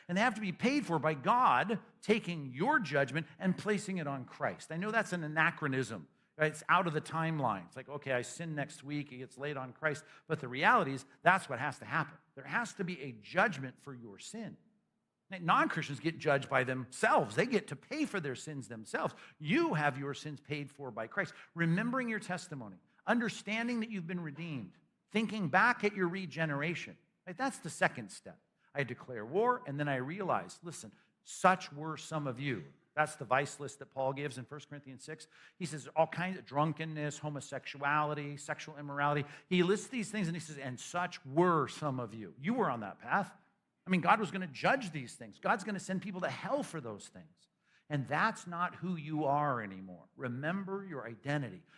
And they have to be paid for by God taking your judgment and placing it on Christ. I know that's an anachronism. Right? It's out of the timeline. It's like, okay, I sin next week, it gets laid on Christ. But the reality is, that's what has to happen. There has to be a judgment for your sin. Non-Christians get judged by themselves. They get to pay for their sins themselves. You have your sins paid for by Christ. Remembering your testimony, understanding that you've been redeemed, thinking back at your regeneration. Right? That's the second step. I declare war, and then I realize, listen, such were some of you. That's the vice list that Paul gives in 1 Corinthians 6. He says all kinds of drunkenness, homosexuality, sexual immorality. He lists these things, and he says, and such were some of you. You were on that path. I mean, God was going to judge these things. God's going to send people to hell for those things. And that's not who you are anymore. Remember your identity.